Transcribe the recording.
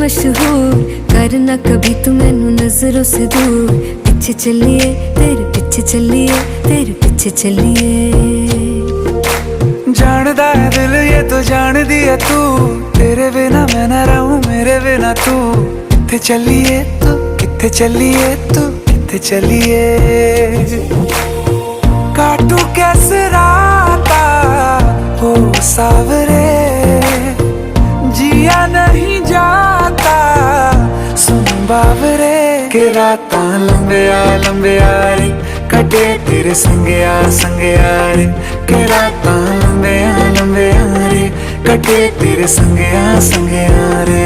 मशहूर, करना कभी तू मैनू नजरों से दूर। पीछे चलिए तेरे पीछे चलिए, तेरे पीछे चलिए। जानदा है दिल ये तो जान दिया तू, तेरे बिना मैं ना रहूं मेरे बिना तू। किथे चलिए तू, किथे चलिए तू, किथे चलिए। काटू कैसे राता हो सावरे, जिया नहीं जाता सुन बावरे। के राता लंबिया लंबिया रे, कटे तेरे संगया संगया रे। के राता लंबिया लंबिया रे, कटे तेरे संगया संगया रे।